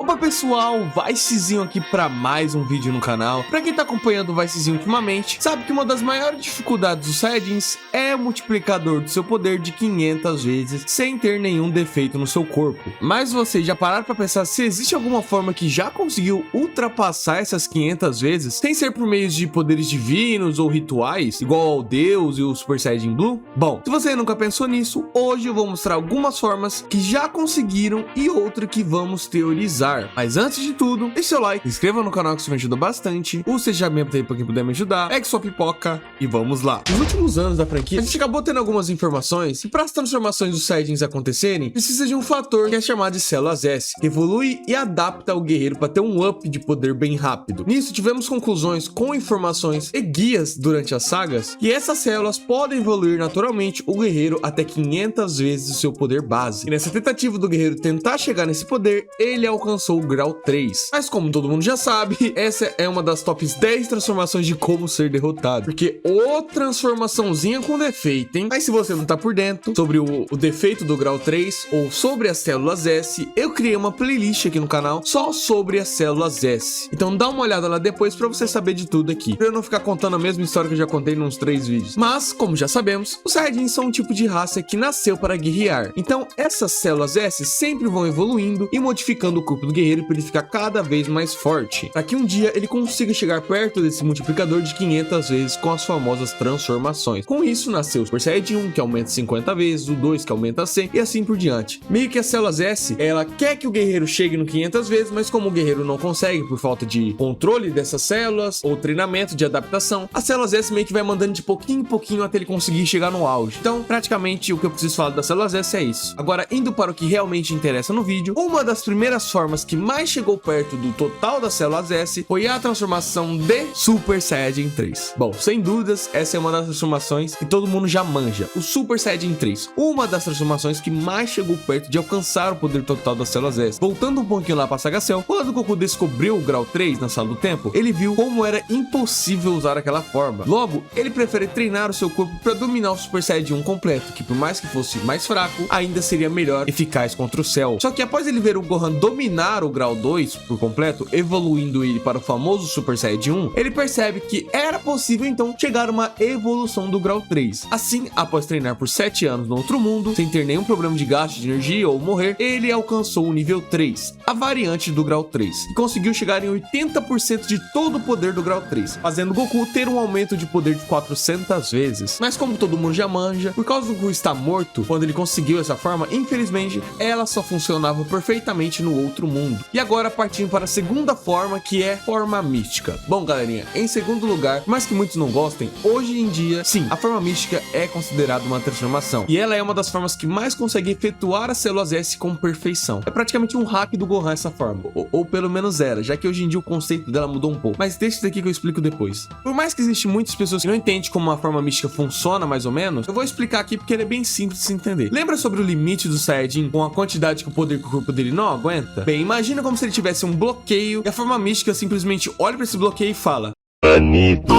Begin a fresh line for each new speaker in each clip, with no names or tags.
Opa pessoal, Vicezinho aqui para mais um vídeo no canal. Para quem tá acompanhando o Vicezinho ultimamente, sabe que uma das maiores dificuldades dos Saiyajins é o multiplicador do seu poder de 500 vezes sem ter nenhum defeito no seu corpo. Mas vocês já pararam para pensar se existe alguma forma que já conseguiu ultrapassar essas 500 vezes sem ser por meio de poderes divinos ou rituais, igual ao Deus e o Super Saiyajin Blue? Bom, se você nunca pensou nisso, hoje eu vou mostrar algumas formas que já conseguiram e outra que vamos teorizar. Mas antes de tudo, deixe seu like, se inscreva no canal que isso me ajuda bastante, ou seja membro aí pra quem puder me ajudar, pegue sua pipoca e vamos lá. Nos últimos anos da franquia, a gente acabou tendo algumas informações que para as transformações dos Saiyajins acontecerem, precisa de um fator que é chamado de células S, que evolui e adapta o guerreiro para ter um up de poder bem rápido. Nisso, tivemos conclusões com informações e guias durante as sagas, que essas células podem evoluir naturalmente o guerreiro até 500 vezes o seu poder base. E nessa tentativa do guerreiro tentar chegar nesse poder, ele alcançou o grau 3. Mas como todo mundo já sabe, essa é uma das tops 10 transformações de como ser derrotado. Porque ô transformaçãozinha com defeito, hein? Mas se você não tá por dentro sobre o defeito do grau 3 ou sobre as células S, eu criei uma playlist aqui no canal só sobre as células S. Então dá uma olhada lá depois pra você saber de tudo aqui, pra eu não ficar contando a mesma história que eu já contei nos 3 vídeos. Mas, como já sabemos, os Saiyajins são um tipo de raça que nasceu para guerrear. Então essas células S sempre vão evoluindo e modificando o corpo do guerreiro para ele ficar cada vez mais forte, para que um dia ele consiga chegar perto desse multiplicador de 500 vezes com as famosas transformações. Com isso nasceu o Super Saiyajin 1, que aumenta 50 vezes, o 2 que aumenta 100 e assim por diante. Meio que as células S, ela quer que o guerreiro chegue no 500 vezes, mas como o guerreiro não consegue por falta de controle dessas células ou treinamento de adaptação, as células S meio que vai mandando de pouquinho em pouquinho até ele conseguir chegar no auge. Então, praticamente o que eu preciso falar das células S é isso. Agora, indo para o que realmente interessa no vídeo, uma das primeiras formas que mais chegou perto do total das células S foi a transformação de Super Saiyajin 3. Bom, sem dúvidas, essa é uma das transformações que todo mundo já manja, o Super Saiyajin 3. Uma das transformações que mais chegou perto de alcançar o poder total das células S. Voltando um pouquinho lá para Saga Cell, quando o Goku descobriu o grau 3 na Sala do Tempo, ele viu como era impossível usar aquela forma. Logo, ele prefere treinar o seu corpo para dominar o Super Saiyajin 1 completo, que por mais que fosse mais fraco, ainda seria melhor eficaz contra o Cell. Só que após ele ver o Gohan dominar o grau 2 por completo, evoluindo ele para o famoso Super Saiyajin 1, ele percebe que era possível então chegar a uma evolução do grau 3. Assim, após treinar por 7 anos no outro mundo, sem ter nenhum problema de gasto de energia ou morrer, ele alcançou o nível 3, a variante do grau 3, e conseguiu chegar em 80% de todo o poder do grau 3, fazendo Goku ter um aumento de poder de 400 vezes. Mas como todo mundo já manja, por causa do Goku estar morto, quando ele conseguiu essa forma, infelizmente, ela só funcionava perfeitamente no outro mundo. E agora partindo para a segunda forma, que é forma mística. Bom galerinha, em segundo lugar, mas que muitos não gostem, hoje em dia, sim, a forma mística é considerada uma transformação, e ela é uma das formas que mais consegue efetuar as células S com perfeição. É praticamente um hack do Gohan essa forma, ou pelo menos era, já que hoje em dia o conceito dela mudou um pouco, mas deixa isso daqui que eu explico depois. Por mais que existem muitas pessoas que não entendem como a forma mística funciona mais ou menos, eu vou explicar aqui porque ele é bem simples de se entender. Lembra sobre o limite do Saiyajin com a quantidade que o poder que o corpo dele não aguenta? Bem, imagina como se ele tivesse um bloqueio e a forma mística simplesmente olha para esse bloqueio e fala: banido.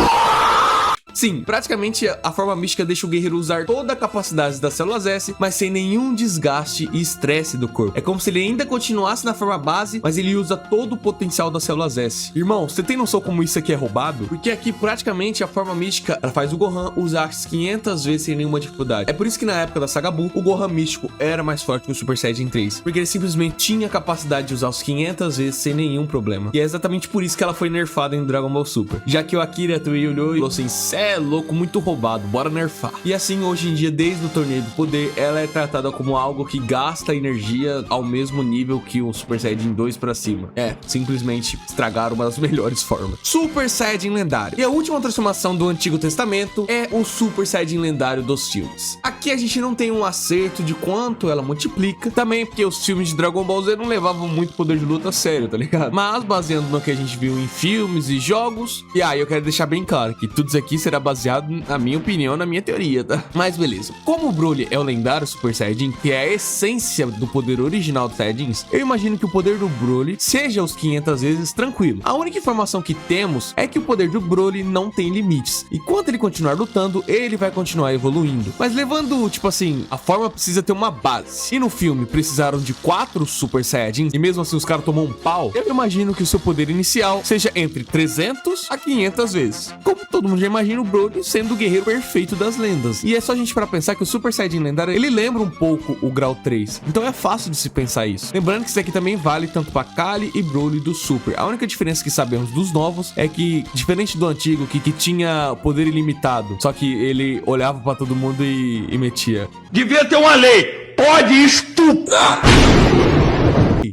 Sim, praticamente a forma mística deixa o guerreiro usar toda a capacidade das células S, mas sem nenhum desgaste e estresse do corpo. É como se ele ainda continuasse na forma base, mas ele usa todo o potencial das células S. Irmão, você tem noção como isso aqui é roubado? Porque aqui praticamente a forma mística ela faz o Gohan usar as 500 vezes sem nenhuma dificuldade. É por isso que na época da Saga Buu, o Gohan místico era mais forte que o Super Saiyajin 3, porque ele simplesmente tinha a capacidade de usar os 500 vezes sem nenhum problema. E é exatamente por isso que ela foi nerfada em Dragon Ball Super, já que o Akira Toei olhou e falou assim: é louco, muito roubado, bora nerfar. E assim, hoje em dia, desde o Torneio do Poder, ela é tratada como algo que gasta energia ao mesmo nível que o Super Saiyajin 2 pra cima. É, simplesmente estragaram uma das melhores formas. Super Saiyajin lendário. E a última transformação do Antigo Testamento é o Super Saiyajin lendário dos filmes. Aqui a gente não tem um acerto de quanto ela multiplica, também porque os filmes de Dragon Ball Z não levavam muito poder de luta a sério, tá ligado? Mas baseando no que a gente viu em filmes e jogos, e aí eu quero deixar bem claro que tudo isso aqui será será baseado, na minha opinião, na minha teoria, tá? Mas beleza. Como o Broly é o lendário Super Saiyajin, que é a essência do poder original dos Saiyajins, eu imagino que o poder do Broly seja os 500 vezes tranquilo. A única informação que temos é que o poder do Broly não tem limites. E enquanto ele continuar lutando, ele vai continuar evoluindo. Mas levando, tipo assim, a forma precisa ter uma base. E no filme precisaram de 4 Super Saiyajins, e mesmo assim os caras tomam um pau, eu imagino que o seu poder inicial seja entre 300 a 500 vezes. Como todo mundo já imagina o Broly sendo o guerreiro perfeito das lendas. E é só a gente para pensar que o Super Saiyajin lendário, ele lembra um pouco o grau 3. Então é fácil de se pensar isso. Lembrando que isso aqui também vale tanto para Kali e Broly do Super. A única diferença que sabemos dos novos é que, diferente do antigo, que tinha poder ilimitado, só que ele olhava para todo mundo e metia.
Devia ter uma lei. Pode estuprar.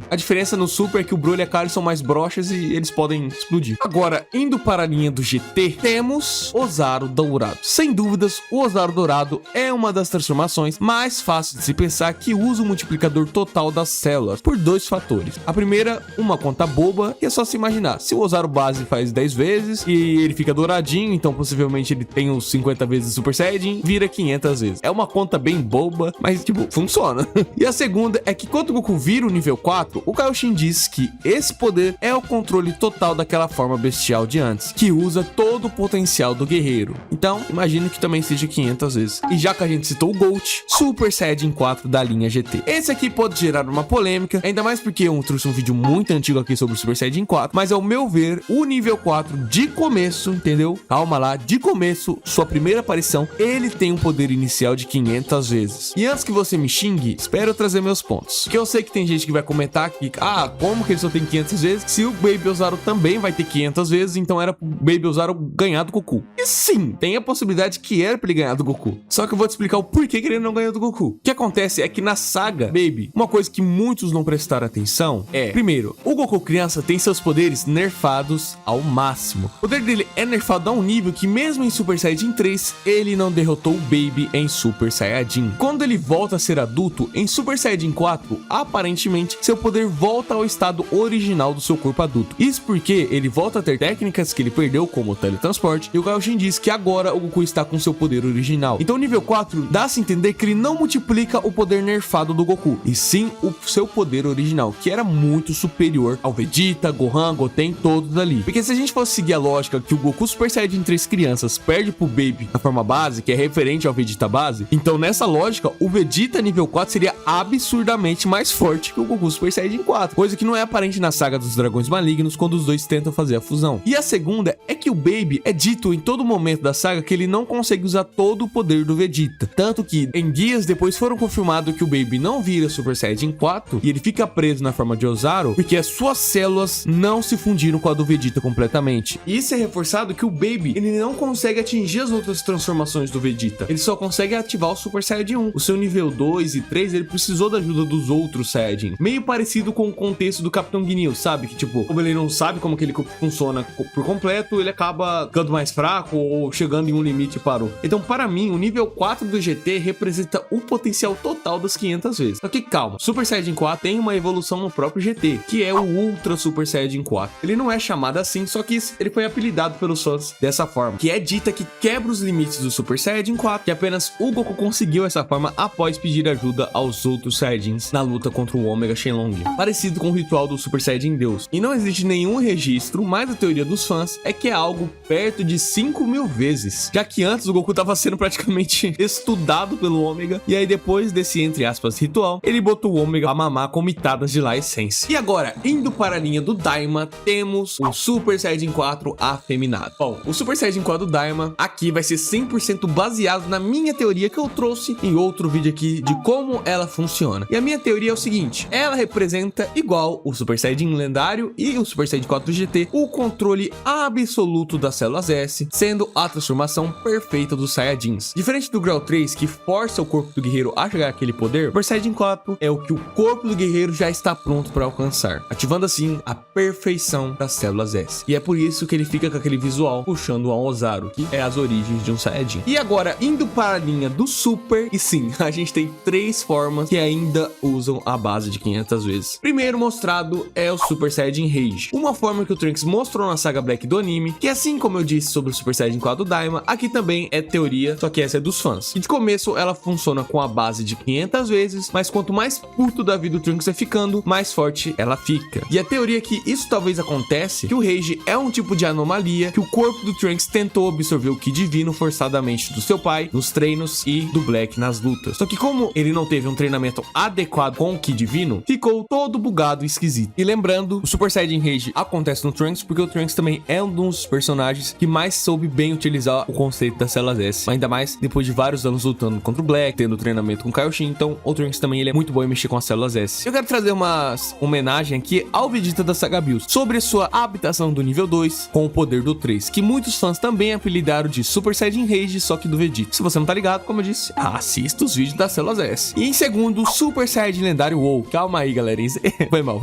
A diferença no Super é que o Broly e a Kali são mais broxas e eles podem explodir. Agora, indo para a linha do GT, temos Ozaru Dourado. Sem dúvidas, o Ozaru Dourado é uma das transformações mais fáceis de se pensar que usa o multiplicador total das células, por 2 fatores. A primeira, uma conta boba, e é só se imaginar. Se o Ozaru base faz 10 vezes e ele fica douradinho, então possivelmente ele tem os 50 vezes Super Saiyajin, vira 500 vezes. É uma conta bem boba, mas tipo, funciona. E a segunda é que quando o Goku vira o nível 4, o Kaioshin diz que esse poder é o controle total daquela forma bestial de antes, que usa todo o potencial do guerreiro. Então, imagino que também seja 500 vezes. E já que a gente citou o Gold, Super Saiyajin 4 da linha GT. Esse aqui pode gerar uma polêmica, ainda mais porque eu trouxe um vídeo muito antigo aqui sobre o Super Saiyajin 4, mas ao meu ver, o nível 4 de começo, entendeu? Calma lá, de começo, sua primeira aparição, ele tem um poder inicial de 500 vezes. E antes que você me xingue, espero eu trazer meus pontos. Porque eu sei que tem gente que vai comentar que, como que ele só tem 500 vezes? Se o Baby Ozaru também vai ter 500 vezes, então era pro Baby Ozaru ganhar do Goku. E sim, tem a possibilidade que era pra ele ganhar do Goku. Só que eu vou te explicar o porquê que ele não ganhou do Goku. O que acontece é que na saga Baby, uma coisa que muitos não prestaram atenção é, primeiro, o Goku criança tem seus poderes nerfados ao máximo. O poder dele é nerfado a um nível que mesmo em Super Saiyajin 3, ele não derrotou o Baby em Super Saiyajin. Quando ele volta a ser adulto, em Super Saiyajin 4, aparentemente, seu poder volta ao estado original do seu corpo adulto. Isso porque ele volta a ter técnicas que ele perdeu, como o teletransporte, e o Kaioshin diz que agora o Goku está com seu poder original. Então o nível 4 dá-se a entender que ele não multiplica o poder nerfado do Goku, e sim o seu poder original, que era muito superior ao Vegeta, Gohan, Goten, todos ali. Porque se a gente fosse seguir a lógica que o Goku Super Saiyajin 3 crianças perde pro Baby na forma base, que é referente ao Vegeta base, então nessa lógica, o Vegeta nível 4 seria absurdamente mais forte que o Goku Super Saiyajin 4, coisa que não é aparente na saga dos Dragões Malignos quando os dois tentam fazer a fusão. E a segunda é que o Baby é dito em todo momento da saga que ele não consegue usar todo o poder do Vegeta, tanto que em guias depois foram confirmado que o Baby não vira Super Saiyajin 4 e ele fica preso na forma de Ozaru porque as suas células não se fundiram com a do Vegeta completamente. E isso é reforçado que o Baby, ele não consegue atingir as outras transformações do Vegeta, ele só consegue ativar o Super Saiyajin 1. O seu nível 2 e 3, ele precisou da ajuda dos outros Saiyajin, meio parecido com o contexto do Capitão Guinil, sabe? Que tipo, como ele não sabe como que ele funciona por completo, ele acaba ficando mais fraco ou chegando em um limite e parou. Então, para mim, o nível 4 do GT representa o potencial total das 500 vezes. Só que calma, Super Saiyajin 4 tem uma evolução no próprio GT, que é o Ultra Super Saiyajin 4. Ele não é chamado assim, só que ele foi apelidado pelos fãs dessa forma, que é dita que quebra os limites do Super Saiyajin 4, que apenas o Goku conseguiu essa forma após pedir ajuda aos outros Saiyajins na luta contra o Omega Shenlong, parecido com o ritual do Super Saiyajin Deus. E não existe nenhum registro, mas a teoria dos fãs é que é algo perto de 5.000 vezes, já que antes o Goku tava sendo praticamente estudado pelo Omega, e aí depois desse, entre aspas, ritual, ele botou o Omega a mamar com mitadas de La Essência. E agora, indo para a linha do Daima, temos o Super Saiyajin 4 afeminado. Bom, o Super Saiyajin 4 do Daima aqui vai ser 100% baseado na minha teoria que eu trouxe em outro vídeo aqui de como ela funciona. E a minha teoria é o seguinte, ela representa, igual o Super Saiyajin lendário e o Super Saiyajin 4 GT, o controle absoluto das células S, sendo a transformação perfeita dos Saiyajins. Diferente do grau 3, que força o corpo do guerreiro a chegar àquele poder, o Super Saiyajin 4 é o que o corpo do guerreiro já está pronto para alcançar, ativando assim a perfeição das células S. E é por isso que ele fica com aquele visual puxando ao Ozaru, que é as origens de um Saiyajin. E agora, indo para a linha do Super, e sim, a gente tem 3 formas que ainda usam a base de 500 vezes. vezes. Primeiro mostrado é o Super Saiyajin Rage, uma forma que o Trunks mostrou na saga Black do anime, que assim como eu disse sobre o Super Saiyajin 4 do Daima, aqui também é teoria, só que essa é dos fãs. E de começo ela funciona com a base de 500 vezes, mas quanto mais puto da vida o Trunks é ficando, mais forte ela fica. E a teoria é que isso talvez acontece, que o Rage é um tipo de anomalia, que o corpo do Trunks tentou absorver o Ki Divino forçadamente do seu pai, nos treinos, e do Black nas lutas. Só que como ele não teve um treinamento adequado com o Ki Divino, ficou todo bugado e esquisito. E lembrando, o Super Saiyajin Rage acontece no Trunks, porque o Trunks também é um dos personagens que mais soube bem utilizar o conceito das células S. Ainda mais depois de vários anos lutando contra o Black, tendo treinamento com o Kaioshin, então o Trunks também ele é muito bom em mexer com as células S. Eu quero trazer uma homenagem aqui ao Vegeta da saga Bills, sobre a sua habitação do nível 2 com o poder do 3, que muitos fãs também apelidaram de Super Saiyajin Rage, só que do Vegeta. Se você não tá ligado, como eu disse, assista os vídeos das células S. E em segundo, Super Saiyajin Lendário WoW. Calma aí, galera. Foi mal.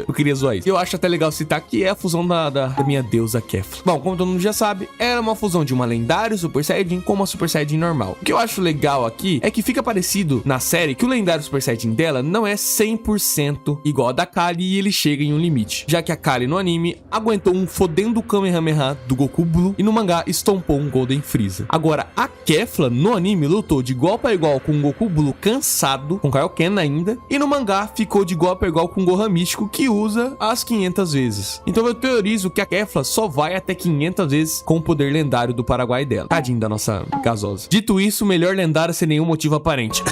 Eu queria zoar isso. Eu acho até legal citar que é a fusão da minha deusa Kefla. Bom, como todo mundo já sabe, era uma fusão de uma lendário Super Saiyajin com uma Super Saiyajin normal. O que eu acho legal aqui é que fica parecido na série que o lendário Super Saiyajin dela não é 100% igual a da Kali e ele chega em um limite, já que a Kali no anime aguentou um fodendo Kamehameha do Goku Blue e no mangá estompou um Golden Freezer. Agora, a Kefla no anime lutou de igual para igual com o Goku Blue cansado, com Kaioken ainda, e no mangá ficou de igual para igual com o Gohan Místico, que usa as 500 vezes. Então eu teorizo que a Kefla só vai até 500 vezes com o poder lendário do Paraguai dela. Tadinho da nossa gasosa. Dito isso, melhor lendário sem nenhum motivo aparente.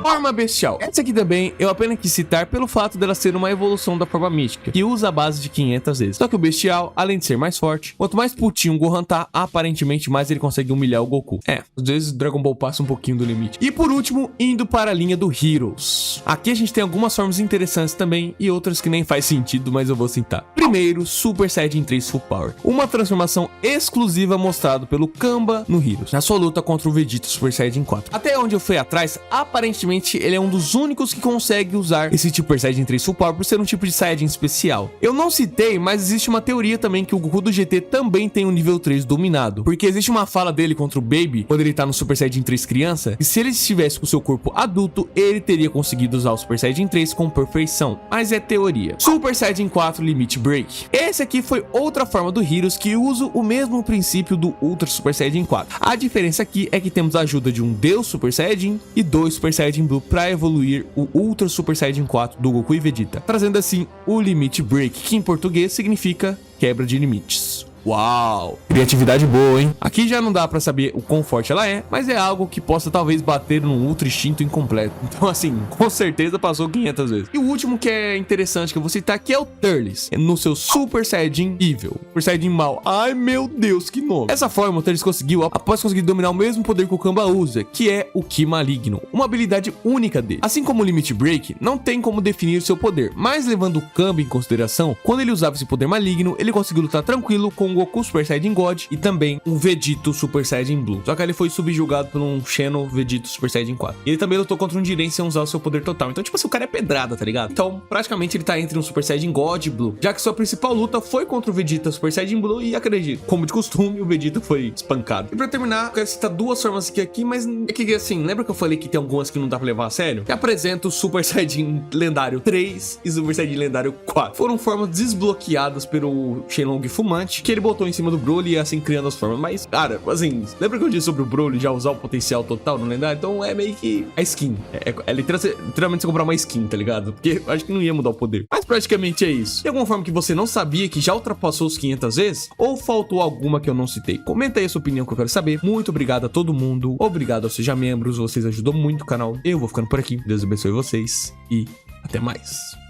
Forma bestial. Essa aqui também eu apenas quis citar pelo fato dela ser uma evolução da forma mística, que usa a base de 500 vezes. Só que o bestial, além de ser mais forte, quanto mais putinho o Gohan tá, aparentemente mais ele consegue humilhar o Goku. Às vezes o Dragon Ball passa um pouquinho do limite. E por último, indo para a linha do Heroes. Aqui a gente tem algumas formas interessantes também e outras que nem faz sentido, mas eu vou citar. Primeiro, Super Saiyajin 3 Full Power. Uma transformação exclusiva mostrada pelo Kamba no Heroes, na sua luta contra o Vegeta Super Saiyajin 4. Até onde eu fui atrás, aparentemente ele é um dos únicos que consegue usar esse tipo de Saiyajin 3 Full Power por ser um tipo de Saiyajin especial. Eu não citei, mas existe uma teoria também que o Goku do GT também tem um nível 3 dominado, porque existe uma fala dele contra o Baby, quando ele tá no Super Saiyajin 3 criança, e se ele estivesse com seu corpo adulto, ele teria conseguido usar o Super Saiyajin 3 com perfeição, mas é teoria. Super Saiyajin 4 Limit Break. Esse aqui foi outra forma do Heroes que usa o mesmo princípio do Ultra Super Saiyajin 4. A diferença aqui é que temos a ajuda de um Deus Super Saiyajin e 2 Super Saiyajin Blue para evoluir o Ultra Super Saiyajin 4 do Goku e Vegeta, trazendo assim o Limit Break, que em português significa quebra de limites. Uau! Criatividade boa, hein? Aqui já não dá pra saber o quão forte ela é, mas é algo que possa talvez bater num Ultra Instinto incompleto. Então assim, com certeza passou 500 vezes. E o último que é interessante que eu vou citar aqui é o Turles, no seu Super Saiyajin Evil. Super Saiyajin Mal. Ai meu Deus, que nome! Essa forma o Turles conseguiu após conseguir dominar o mesmo poder que o Kamba usa, que é o Ki Maligno, uma habilidade única dele. Assim como o Limit Break, não tem como definir o seu poder, mas levando o Kamba em consideração, quando ele usava esse poder maligno, ele conseguiu lutar tranquilo com o Goku Super Saiyajin God e também um Vegito Super Saiyajin Blue. Só que ele foi subjugado por um Xeno Vegito Super Saiyajin 4. E ele também lutou contra um Jiren sem usar o seu poder total. Então, tipo assim, o cara é pedrada, tá ligado? Então, praticamente ele tá entre um Super Saiyajin God e Blue, já que sua principal luta foi contra o Vegeta Super Saiyajin Blue e, acredito, como de costume, o Vegeta foi espancado. E pra terminar, eu quero citar duas formas aqui, mas é que assim, lembra que eu falei que tem algumas que não dá pra levar a sério? Que apresenta o Super Saiyajin Lendário 3 e Super Saiyajin Lendário 4. Foram formas desbloqueadas pelo Shenlong Fumante, que ele botou em cima do Broly e assim criando as formas. Mas, cara, assim, lembra que eu disse sobre o Broly já usar o potencial total no lendário? Então é meio que a skin. É literalmente você comprar uma skin, tá ligado? Porque eu acho que não ia mudar o poder. Mas praticamente é isso. Tem alguma forma que você não sabia que já ultrapassou os 500 vezes? Ou faltou alguma que eu não citei? Comenta aí a sua opinião que eu quero saber. Muito obrigado a todo mundo. Obrigado aos Seja Membros. Vocês ajudam muito o canal. Eu vou ficando por aqui. Deus abençoe vocês. E até mais.